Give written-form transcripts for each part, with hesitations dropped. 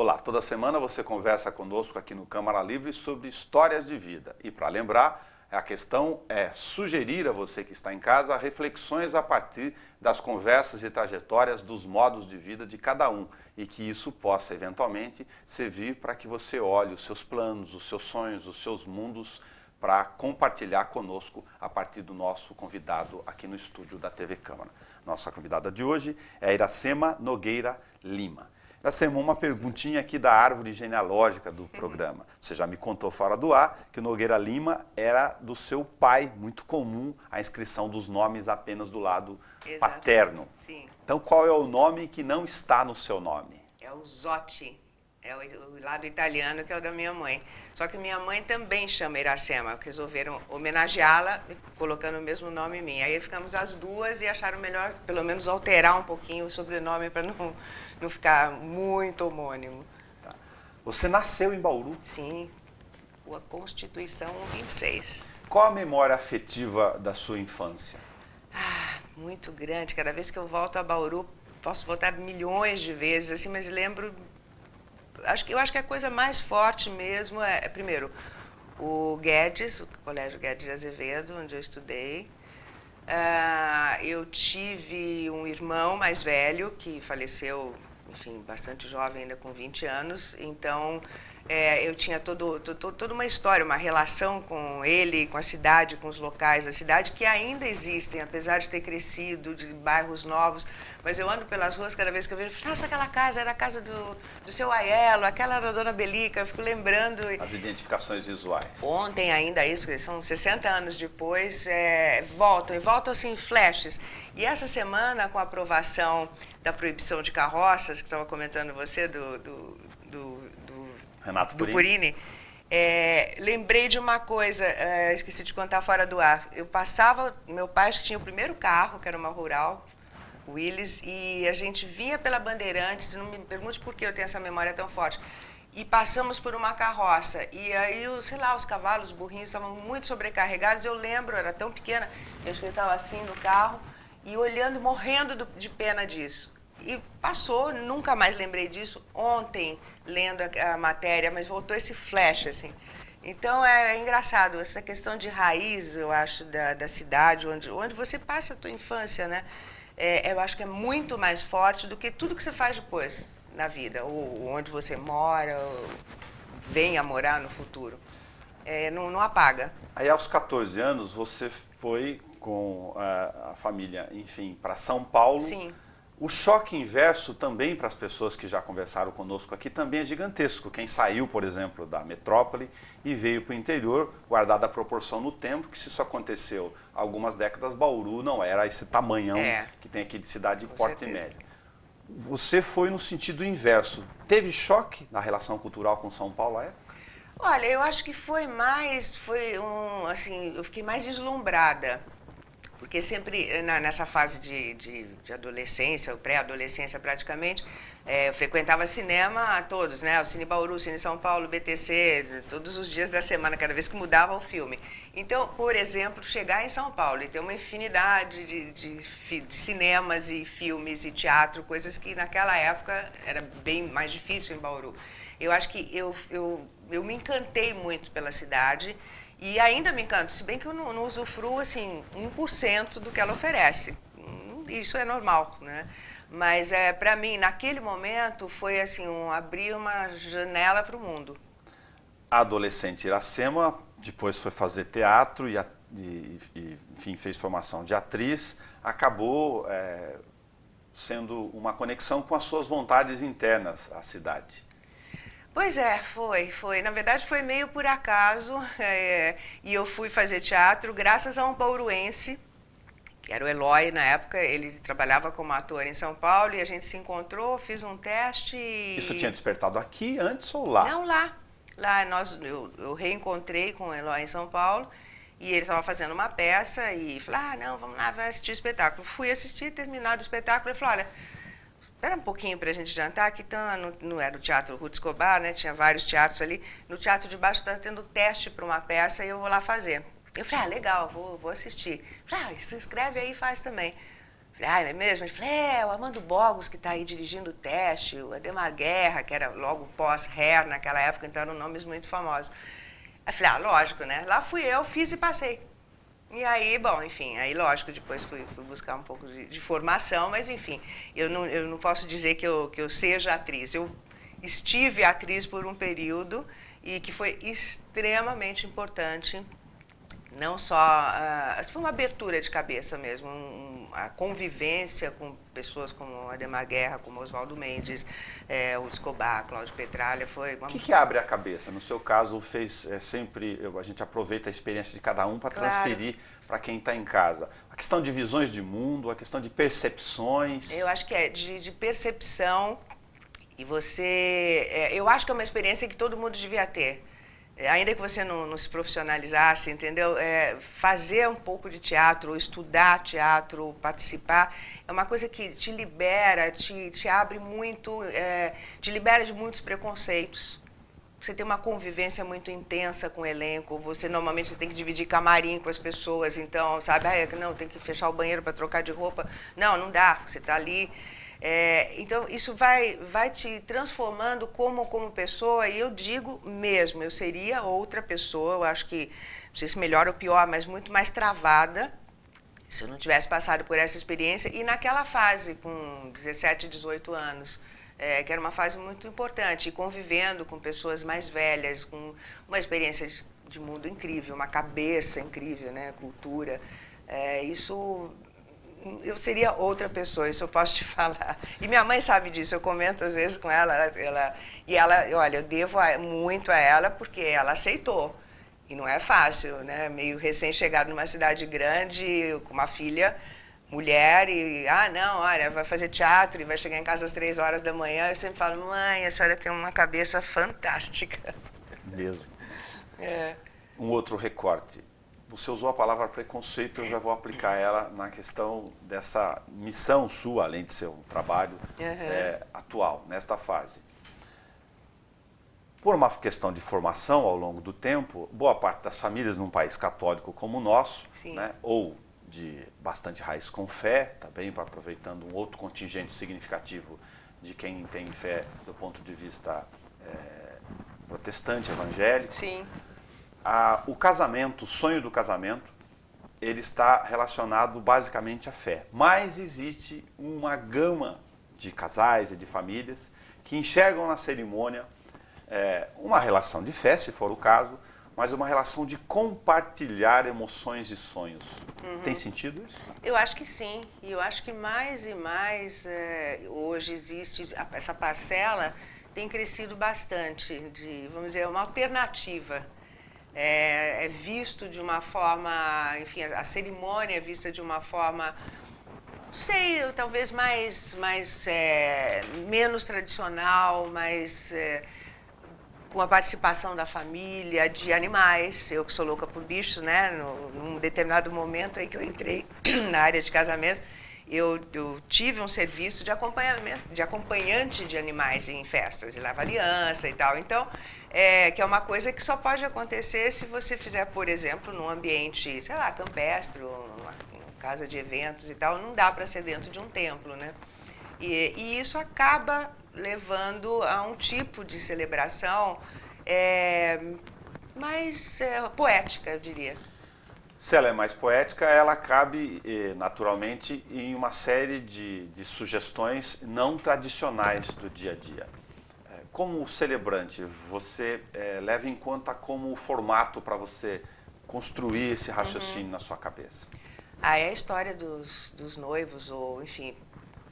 Olá, toda semana você conversa conosco aqui no Câmara Livre sobre histórias de vida. E para lembrar, a questão é sugerir a você que está em casa reflexões a partir das conversas e trajetórias dos modos de vida de cada um e que isso possa eventualmente servir para que você olhe os seus planos, os seus sonhos, os seus mundos para compartilhar conosco a partir do nosso convidado aqui no estúdio da TV Câmara. Nossa convidada de hoje é Iracema Nogueira Lima. Iracema, uma perguntinha aqui da árvore genealógica do programa. Você já me contou fora do ar que o Nogueira Lima era do seu pai, muito comum a inscrição dos nomes apenas do lado paterno. Sim. Então, qual é o nome que não está no seu nome? É o Zotti, é o lado italiano, que é o da minha mãe. Só que minha mãe também chama Iracema, resolveram homenageá-la colocando o mesmo nome em mim. Aí ficamos as duas e acharam melhor, pelo menos, alterar um pouquinho o sobrenome para não ficar muito homônimo. Tá. Você nasceu em Bauru? Sim, Rua Constituição 26. Qual a memória afetiva da sua infância? Muito grande. Cada vez que eu volto a Bauru, posso voltar milhões de vezes, assim, mas lembro... Eu acho que a coisa mais forte mesmo primeiro, o Guedes, o Colégio Guedes de Azevedo, onde eu estudei. Eu tive um irmão mais velho que faleceu, enfim, bastante jovem, ainda com 20 anos. Então, eu tinha toda uma história, uma relação com ele, com a cidade, com os locais da cidade, que ainda existem, apesar de ter crescido, de bairros novos. Mas eu ando pelas ruas, cada vez que eu vejo, nossa, aquela casa era a casa do seu Aiello, aquela era a Dona Belica, eu fico lembrando. As identificações visuais. Ontem ainda isso, são 60 anos depois, voltam assim, flashes. E essa semana, com a aprovação da proibição de carroças, que estava comentando você, do Renato Purini, lembrei de uma coisa, esqueci de contar fora do ar. Eu passava, meu pai acho que tinha o primeiro carro, que era uma Rural, Willys, e a gente vinha pela Bandeirantes, não me pergunte por que eu tenho essa memória tão forte, e passamos por uma carroça, e aí, sei lá, os cavalos, os burrinhos estavam muito sobrecarregados, eu lembro, eu era tão pequena, eu acho que eu estava assim no carro, e olhando, morrendo de pena disso. E passou, nunca mais lembrei disso, ontem, lendo a matéria, mas voltou esse flash, assim. Então, é engraçado, essa questão de raiz, eu acho, da cidade, onde você passa a tua infância, né? Eu acho que é muito mais forte do que tudo que você faz depois na vida, ou onde você mora, ou venha morar no futuro. Não apaga. Aí, aos 14 anos, você foi com a família, enfim, para São Paulo. Sim. O choque inverso também para as pessoas que já conversaram conosco aqui também é gigantesco. Quem saiu, por exemplo, da metrópole e veio para o interior, guardada a proporção no tempo, que se isso aconteceu há algumas décadas, Bauru não era esse tamanhão que tem aqui de cidade de porte médio. Você foi no sentido inverso. Teve choque na relação cultural com São Paulo à época? Olha, eu acho que eu fiquei mais deslumbrada. Porque sempre, nessa fase de adolescência, ou pré-adolescência praticamente, eu frequentava cinema a todos, né? O Cine Bauru, o Cine São Paulo, BTC, todos os dias da semana, cada vez que mudava o filme. Então, por exemplo, chegar em São Paulo e ter uma infinidade de cinemas e filmes e teatro, coisas que naquela época era bem mais difícil em Bauru. Eu acho que eu me encantei muito pela cidade. E ainda me encanto, se bem que eu não usufruo, assim, 1% do que ela oferece. Isso é normal, né? Mas, para mim, naquele momento, foi assim, abrir uma janela para o mundo. A adolescente Iracema depois foi fazer teatro e enfim, fez formação de atriz. Acabou sendo uma conexão com as suas vontades internas à cidade. Pois foi. Na verdade, foi meio por acaso, e eu fui fazer teatro graças a um bauruense, que era o Eloy na época. Ele trabalhava como ator em São Paulo e a gente se encontrou, fiz um teste e... Isso tinha despertado aqui antes ou lá? Não, lá. Eu reencontrei com o Eloy em São Paulo e ele estava fazendo uma peça e falei, não, vamos lá, vai assistir o espetáculo. Fui assistir, terminado o espetáculo, ele falou, olha... Espera um pouquinho para a gente jantar, aqui não era o Teatro Ruth Escobar, né? Tinha vários teatros ali. No teatro de baixo está tendo teste para uma peça e eu vou lá fazer. Eu falei, legal, vou assistir. Falei, se inscreve aí e faz também. Falei, ah, é mesmo? Ele falou, o Armando Bogos que está aí dirigindo o teste, o Ademar Guerra, que era logo pós-Hair naquela época, então eram nomes muito famosos. Aí falei, lógico, né? Lá fui eu, fiz e passei. E aí, bom, enfim, aí lógico, depois fui buscar um pouco de formação, mas enfim, eu não posso dizer que eu seja atriz. Eu estive atriz por um período e que foi extremamente importante, não só, foi uma abertura de cabeça mesmo, a convivência com pessoas como Ademar Guerra, como Oswaldo Mendes, o Escobar, Cláudio Petralha, foi uma... O que abre a cabeça? No seu caso, sempre, a gente aproveita a experiência de cada um para transferir para quem está em casa. A questão de visões de mundo, a questão de percepções... Eu acho que é de percepção, e eu acho que é uma experiência que todo mundo devia ter. Ainda que você não se profissionalizasse, entendeu? Fazer um pouco de teatro, estudar teatro, participar, é uma coisa que te libera, te abre muito, te libera de muitos preconceitos. Você tem uma convivência muito intensa com o elenco, normalmente você tem que dividir camarim com as pessoas, então, sabe? Não, tem que fechar o banheiro para trocar de roupa. Não dá, você está ali... então, isso vai te transformando como pessoa, e eu digo mesmo, eu seria outra pessoa, eu acho que, não sei se melhor ou pior, mas muito mais travada, se eu não tivesse passado por essa experiência, e naquela fase, com 17, 18 anos, que era uma fase muito importante, e convivendo com pessoas mais velhas, com uma experiência de mundo incrível, uma cabeça incrível, né, cultura, isso... Eu seria outra pessoa, isso eu posso te falar. E minha mãe sabe disso, eu comento às vezes com ela, olha, eu devo muito a ela porque ela aceitou. E não é fácil, né? Meio recém-chegado numa cidade grande, com uma filha, mulher, e, não, olha, vai fazer teatro e vai chegar em casa às 3 horas da manhã. Eu sempre falo, mãe, a senhora tem uma cabeça fantástica. Mesmo. Um outro recorte. Você usou a palavra preconceito, eu já vou aplicar ela na questão dessa missão sua, além de ser um trabalho atual, nesta fase. Por uma questão de formação ao longo do tempo, boa parte das famílias num país católico como o nosso, né, ou de bastante raiz com fé, também aproveitando um outro contingente significativo de quem tem fé do ponto de vista protestante, evangélico. Sim. O casamento, o sonho do casamento, ele está relacionado basicamente à fé. Mas existe uma gama de casais e de famílias que enxergam na cerimônia uma relação de fé, se for o caso, mas uma relação de compartilhar emoções e sonhos. Tem sentido isso? Eu acho que sim. E eu acho que mais e mais hoje existe essa parcela, tem crescido bastante, vamos dizer, uma alternativa. É visto de uma forma, enfim, a cerimônia é vista de uma forma, não sei, talvez menos tradicional, mais com a participação da família, de animais. Eu que sou louca por bichos, né? Num determinado momento aí que eu entrei na área de casamento, eu tive um serviço de acompanhante de animais em festas, e lava aliança e tal. Então, que é uma coisa que só pode acontecer se você fizer, por exemplo, num ambiente, sei lá, campestre, numa casa de eventos e tal. Não dá para ser dentro de um templo, né? E isso acaba levando a um tipo de celebração mais poética, eu diria. Se ela é mais poética, ela cabe naturalmente em uma série de sugestões não tradicionais do dia a dia. Como celebrante, você leva em conta como formato para você construir esse raciocínio na sua cabeça? É a história dos noivos, ou enfim,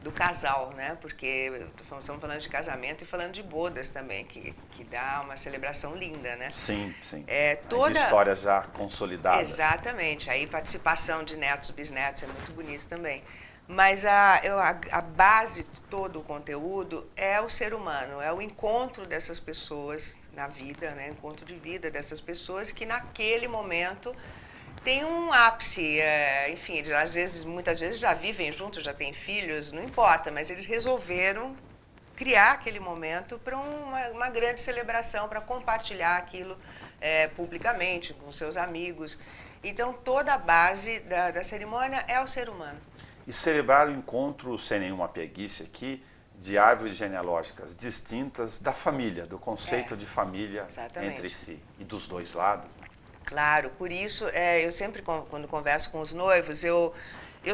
do casal, né? Porque estamos falando de casamento e falando de bodas também, que dá uma celebração linda, né? Sim, sim. Toda... Histórias já consolidadas. Exatamente. Aí participação de netos, bisnetos é muito bonito também. Mas a base de todo o conteúdo é o ser humano, é o encontro dessas pessoas na vida, né? Encontro de vida dessas pessoas que naquele momento tem um ápice, enfim, muitas vezes já vivem juntos, já têm filhos, não importa, mas eles resolveram criar aquele momento para uma grande celebração, para compartilhar aquilo publicamente com seus amigos. Então, toda a base da cerimônia é o ser humano. e celebrar o encontro, sem nenhuma preguiça aqui, de árvores genealógicas distintas da família, do conceito de família exatamente. entre si e dos dois lados. Claro, por isso eu sempre, quando converso com os noivos, eu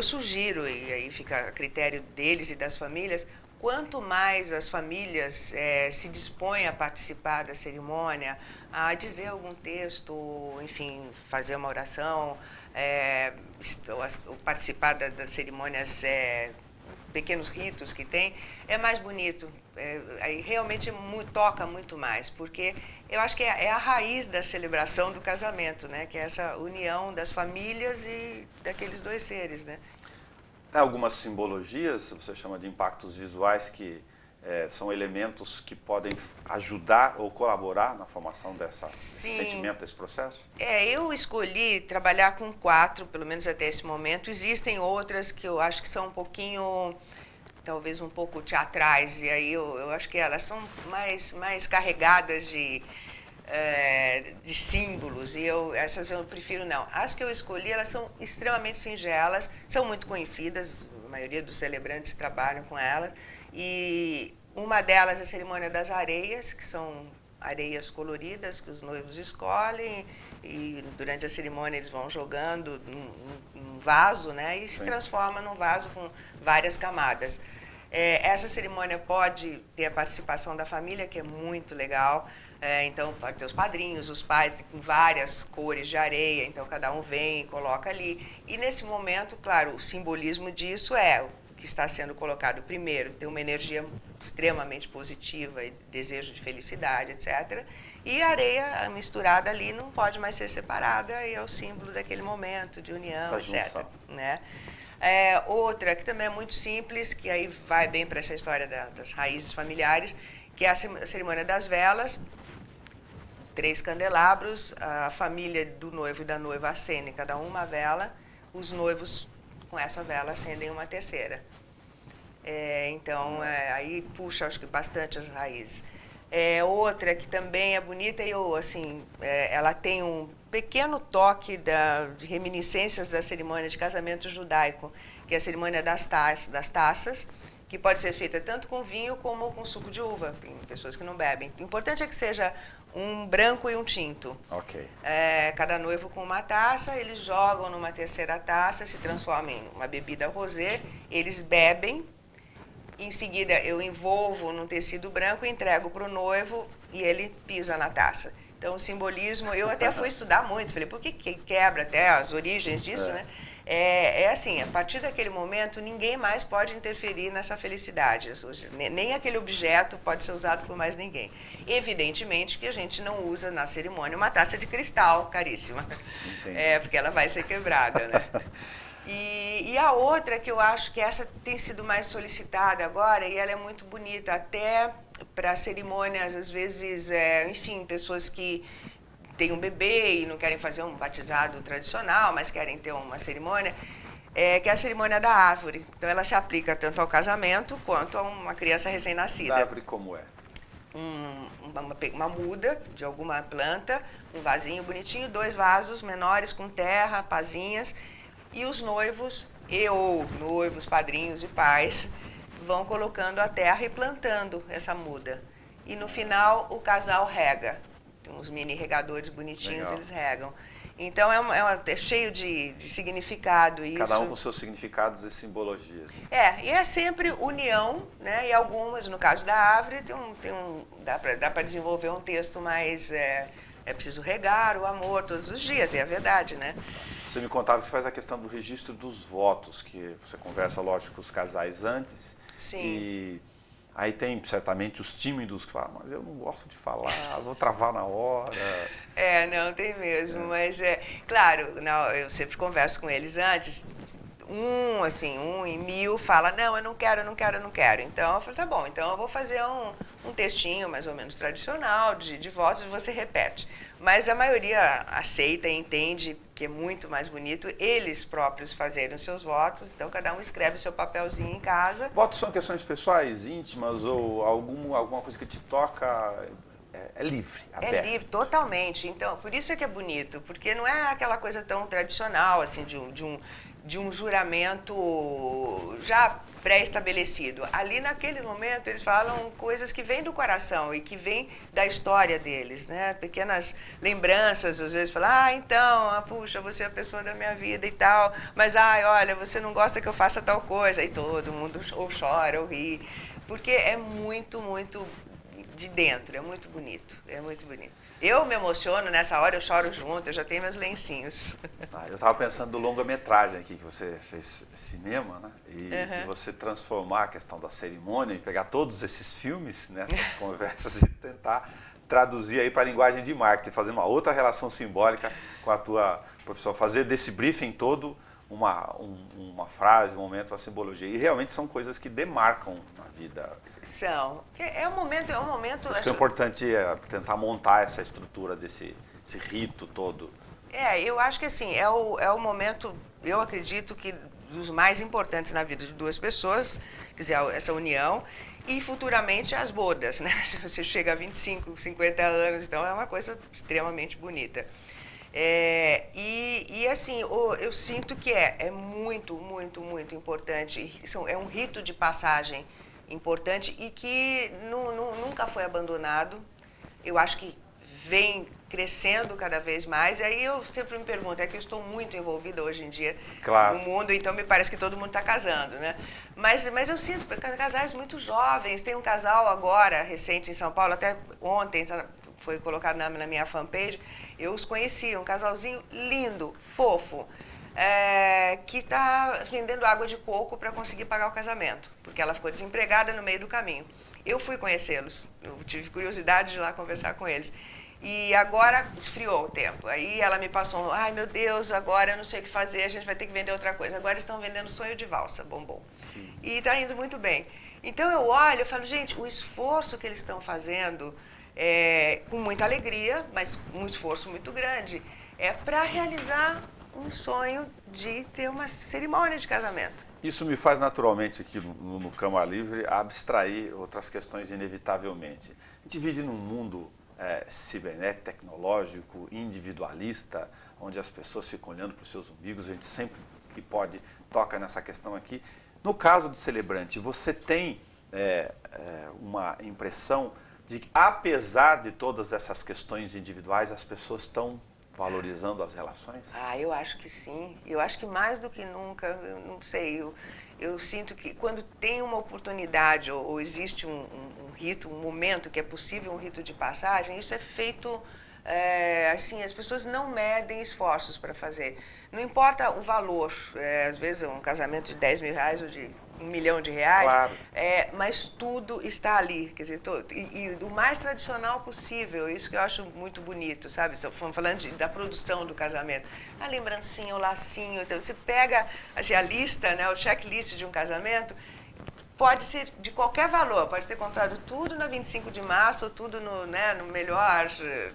sugiro, e aí fica a critério deles e das famílias, quanto mais as famílias se dispõem a participar da cerimônia, a dizer algum texto, enfim, fazer uma oração, ou participar das cerimônias, pequenos ritos que tem, é mais bonito. Aí realmente toca muito mais, porque eu acho que é a raiz da celebração do casamento, né? Que é essa união das famílias e daqueles dois seres, né? Tem algumas simbologias, você chama de impactos visuais, que são elementos que podem ajudar ou colaborar na formação desse sentimento, desse processo? Eu escolhi trabalhar com 4, pelo menos até esse momento. Existem outras que eu acho que são um pouquinho, talvez um pouco teatrais, e aí eu acho que elas são mais carregadas de símbolos, e essas eu prefiro não. As que eu escolhi, elas são extremamente singelas, são muito conhecidas, a maioria dos celebrantes trabalham com elas, e uma delas é a cerimônia das areias, que são areias coloridas que os noivos escolhem, e durante a cerimônia eles vão jogando num vaso, né, e se transforma num vaso com várias camadas. Essa cerimônia pode ter a participação da família, que é muito legal. Então, pode ter os padrinhos, os pais, com várias cores de areia, então cada um vem e coloca ali. E nesse momento, claro, o simbolismo disso é o que está sendo colocado primeiro, tem uma energia extremamente positiva, desejo de felicidade, etc. E a areia misturada ali não pode mais ser separada, e é o símbolo daquele momento de união, etc. Né? Outra que também é muito simples, que aí vai bem para essa história das raízes familiares, que é a cerimônia das velas. 3 candelabros, a família do noivo e da noiva acendem cada uma vela, os noivos com essa vela acendem uma terceira. Então, aí puxa, acho que bastante as raízes. Outra que também é bonita, ela tem um pequeno toque de reminiscências da cerimônia de casamento judaico, que é a cerimônia das taças, que pode ser feita tanto com vinho como com suco de uva. Tem pessoas que não bebem. O importante é que seja um branco e um tinto. Ok. Cada noivo com uma taça, eles jogam numa terceira taça, se transforma em uma bebida rosé, eles bebem. Em seguida, eu envolvo num tecido branco, entrego para o noivo e ele pisa na taça. Então, o simbolismo, eu até fui estudar muito, falei, por que quebra até as origens disso, né? Assim, a partir daquele momento, ninguém mais pode interferir nessa felicidade. Nem aquele objeto pode ser usado por mais ninguém. Evidentemente que a gente não usa na cerimônia uma taça de cristal caríssima, porque ela vai ser quebrada, né? E a outra que eu acho que essa tem sido mais solicitada agora, e ela é muito bonita, até para cerimônias, às vezes, enfim, pessoas que têm um bebê e não querem fazer um batizado tradicional, mas querem ter uma cerimônia, que é a cerimônia da árvore. Então, ela se aplica tanto ao casamento quanto a uma criança recém-nascida. Da árvore como é? Uma muda de alguma planta, um vasinho bonitinho, 2 vasos menores com terra, pazinhas, e os noivos, noivos, padrinhos e pais, vão colocando a terra e plantando essa muda. E no final o casal rega. Tem uns mini regadores bonitinhos, eles regam. Então é cheio de significado. Cada um com seus significados e simbologias. E é sempre união, né? E algumas, no caso da árvore, dá para desenvolver um texto mais... É preciso regar o amor todos os dias, é a verdade, né? Você me contava que você faz a questão do registro dos votos, que você conversa, lógico, com os casais antes. Sim. E aí tem, certamente, os tímidos que falam, mas eu não gosto de falar, vou travar na hora. Não, tem mesmo, mas claro, não, eu sempre converso com eles antes. Um em 1000 fala, não, eu não quero. Então, eu falo, tá bom, então eu vou fazer um textinho mais ou menos tradicional de votos e você repete. Mas a maioria aceita e entende que é muito mais bonito eles próprios fazerem os seus votos, então cada um escreve o seu papelzinho em casa. Votos são questões pessoais, íntimas ou alguma coisa que te toca... É livre, aberto. É livre, totalmente. Então, por isso é que é bonito, porque não é aquela coisa tão tradicional, assim, de um juramento já pré-estabelecido. Ali, naquele momento, eles falam coisas que vêm do coração e que vêm da história deles, né? Pequenas lembranças, às vezes, falam, então, puxa, você é a pessoa da minha vida e tal, mas, olha, você não gosta que eu faça tal coisa. E todo mundo ou chora ou ri, porque é muito, muito de dentro, é muito bonito, é muito bonito. Eu me emociono nessa hora, eu choro junto, eu já tenho meus lencinhos. Eu estava pensando do longa-metragem aqui, que você fez cinema, né? E de você transformar a questão da cerimônia e pegar todos esses filmes nessas conversas e tentar traduzir aí para a linguagem de marketing, fazer uma outra relação simbólica com a tua profissão, fazer desse briefing todo uma frase, um momento, uma simbologia. E realmente são coisas que demarcam na vida. São. É um momento... Acho que é importante tentar montar essa estrutura esse rito todo. Eu acho que assim, é o momento, eu acredito que dos mais importantes na vida de duas pessoas, quer dizer, essa união, e futuramente as bodas, né? Se você chega a 25, 50 anos, então é uma coisa extremamente bonita. E assim, eu sinto que é muito, muito, muito importante, é um rito de passagem importante e que nunca foi abandonado. Eu acho que vem crescendo cada vez mais, e aí eu sempre me pergunto, é que eu estou muito envolvida hoje em dia no mundo, então me parece que todo mundo está casando, né? Mas eu sinto casais muito jovens, tem um casal agora, recente em São Paulo, até ontem foi colocado na minha fanpage, eu os conheci, um casalzinho lindo, fofo, que está vendendo água de coco para conseguir pagar o casamento, porque ela ficou desempregada no meio do caminho. Eu fui conhecê-los, eu tive curiosidade de ir lá conversar com eles. E agora esfriou o tempo. Aí ela me passou, meu Deus, agora eu não sei o que fazer, a gente vai ter que vender outra coisa. Agora estão vendendo sonho de valsa, bombom. Sim. E está indo muito bem. Então eu olho, eu falo, gente, o esforço que eles estão fazendo, com muita alegria, mas um esforço muito grande, é para realizar um sonho de ter uma cerimônia de casamento. Isso me faz naturalmente aqui no Câmara Livre abstrair outras questões inevitavelmente. A gente vive num mundo cibernético, tecnológico, individualista, onde as pessoas ficam olhando para os seus umbigos, a gente sempre que pode toca nessa questão aqui. No caso do celebrante, você tem uma impressão de que, apesar de todas essas questões individuais, as pessoas estão valorizando as relações? Eu acho que sim. Eu acho que mais do que nunca, eu não sei, eu sinto que quando tem uma oportunidade ou existe um rito, um momento que é possível um rito de passagem, isso é feito, assim, as pessoas não medem esforços para fazer. Não importa o valor, às vezes um casamento de 10 mil reais ou de R$1 milhão, claro. Mas tudo está ali, quer dizer, e do mais tradicional possível, isso que eu acho muito bonito, sabe? Estamos falando da produção do casamento. A lembrancinha, o lacinho, então você pega assim, a lista, né, o checklist de um casamento, pode ser de qualquer valor, pode ter comprado tudo na 25 de março, ou tudo no melhor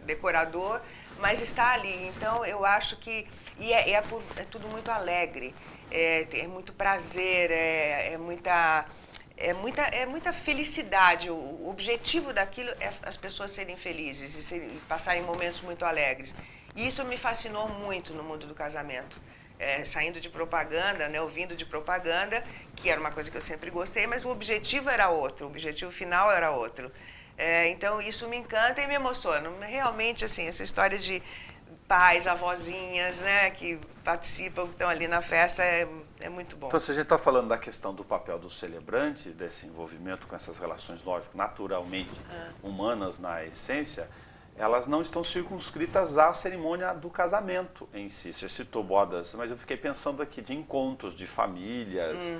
decorador, mas está ali. Então, eu acho que... E é tudo muito alegre, é muito prazer, é muita felicidade. O objetivo daquilo é as pessoas serem felizes e passarem momentos muito alegres. E isso me fascinou muito no mundo do casamento. Saindo de propaganda, né, ouvindo de propaganda, que era uma coisa que eu sempre gostei, mas o objetivo era outro, o objetivo final era outro. Então, isso me encanta e me emociona. Realmente, assim, essa história de pais, avózinhas, né, que participam, que estão ali na festa, é muito bom. Então, se a gente está falando da questão do papel do celebrante, desse envolvimento com essas relações, lógico, naturalmente humanas na essência, elas não estão circunscritas à cerimônia do casamento em si. Você citou bodas, mas eu fiquei pensando aqui de encontros de famílias.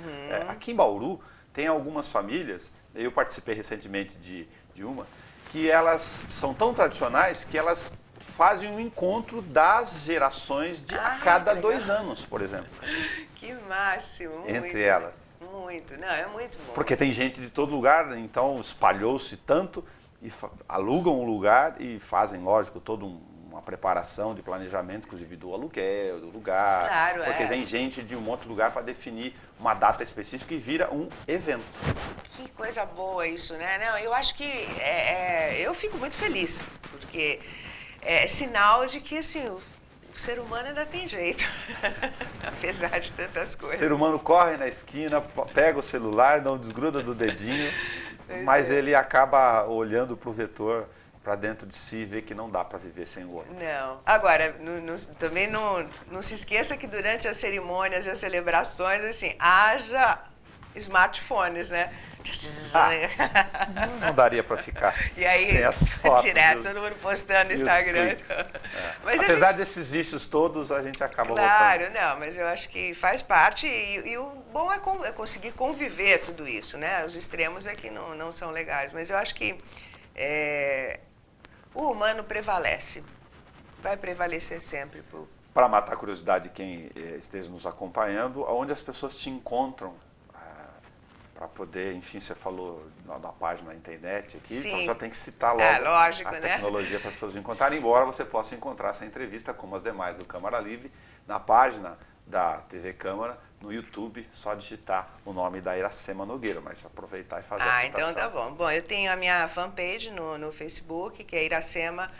Aqui em Bauru tem algumas famílias, eu participei recentemente de uma, que elas são tão tradicionais que elas fazem um encontro das gerações a cada 2 anos, por exemplo. Que máximo! Entre elas. Muito, não, é muito bom. Porque tem gente de todo lugar, então espalhou-se tanto, e alugam um lugar e fazem, lógico, toda uma preparação de planejamento, inclusive do aluguel, do lugar. Claro, porque vem gente de um outro lugar para definir uma data específica e vira um evento. Que coisa boa isso, né? Não, eu acho que eu fico muito feliz, porque é sinal de que, assim, o ser humano ainda tem jeito, apesar de tantas O coisas. ser humano corre na esquina, pega o celular, não desgruda do dedinho, mas ele acaba olhando para o vetor, para dentro de si e vê que não dá para viver sem o outro. Não. Agora, também não se esqueça que durante as cerimônias e as celebrações, assim, haja smartphones, né? Não daria para ficar E aí, sem as fotos. direto, todo mundo postando no Instagram. Mas apesar desses vícios todos, a gente acaba Claro, voltando. não, mas eu acho que faz parte e o bom é conseguir conviver tudo isso, né? Os extremos é que não são legais, mas eu acho que o humano prevalece, vai prevalecer sempre. Para matar a curiosidade de quem esteja nos acompanhando, aonde as pessoas te encontram para poder, enfim, você falou na página da internet aqui, Sim. Então já tem que citar logo lógico, a né? tecnologia para as pessoas encontrarem, embora você possa encontrar essa entrevista, como as demais do Câmara Livre, na página da TV Câmara, no YouTube, só digitar o nome da Iracema Nogueira, mas aproveitar e fazer a citação. Então tá bom. Bom, eu tenho a minha fanpage no Facebook, que é Iracema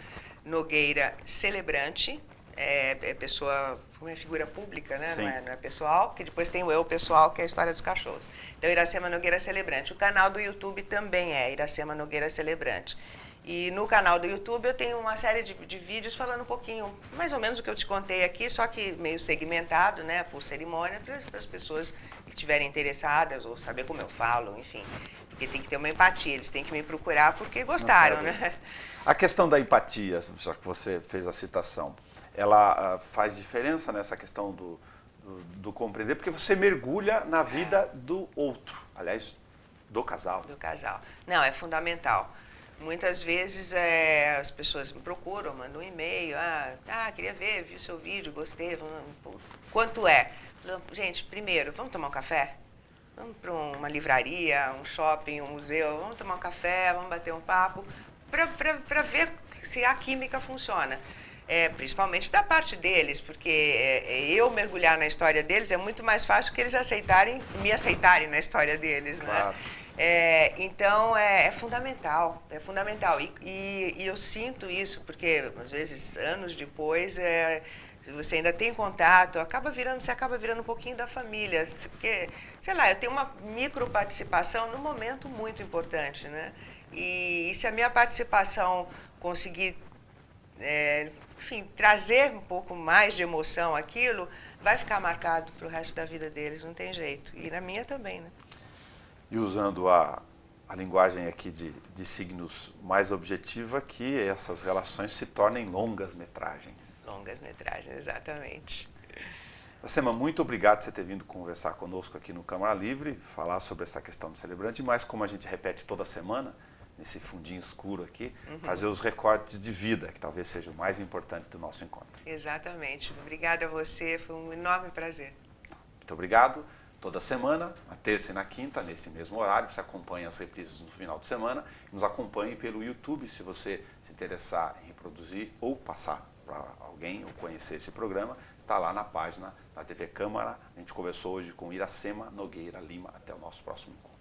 Nogueira Celebrante. É pessoa, é figura pública, né? Não é pessoal, porque depois tem o eu pessoal, que é a história dos cachorros. Então, Iracema Nogueira Celebrante. O canal do YouTube também é Iracema Nogueira Celebrante. E no canal do YouTube eu tenho uma série de vídeos falando um pouquinho, mais ou menos o que eu te contei aqui, só que meio segmentado, né, por cerimônia, para as pessoas que estiverem interessadas ou saber como eu falo, enfim. Porque tem que ter uma empatia, eles têm que me procurar porque gostaram, né? A questão da empatia, já que você fez a citação, ela faz diferença nessa questão do compreender, porque você mergulha na vida do outro, aliás, do casal. Do casal. Não, é fundamental. Muitas vezes as pessoas me procuram, mandam um e-mail, queria ver, vi o seu vídeo, gostei, quanto é? Gente, primeiro, vamos tomar um café? Vamos para uma livraria, um shopping, um museu, vamos tomar um café, vamos bater um papo, para ver se a química funciona. Principalmente da parte deles, porque eu mergulhar na história deles é muito mais fácil que eles me aceitarem na história deles, claro. né? Então, é fundamental, E eu sinto isso, porque, às vezes, anos depois, você ainda tem contato, você acaba virando um pouquinho da família, porque, sei lá, eu tenho uma microparticipação num momento muito importante, né? E se a minha participação conseguir, enfim, trazer um pouco mais de emoção àquilo, vai ficar marcado para o resto da vida deles, não tem jeito. E na minha também, né? E usando a linguagem aqui de signos mais objetiva, que essas relações se tornem longas metragens. Longas metragens, exatamente. Iracema, muito obrigado por você ter vindo conversar conosco aqui no Câmara Livre, falar sobre essa questão do celebrante, mas como a gente repete toda semana, nesse fundinho escuro aqui, fazer os recortes de vida, que talvez seja o mais importante do nosso encontro. Exatamente. Obrigada a você, foi um enorme prazer. Muito obrigado. Toda semana, na terça e na quinta, nesse mesmo horário, você acompanha as reprises no final de semana. Nos acompanhe pelo YouTube, se você se interessar em reproduzir ou passar para alguém ou conhecer esse programa, está lá na página da TV Câmara. A gente conversou hoje com Iracema Nogueira Lima. Até o nosso próximo encontro.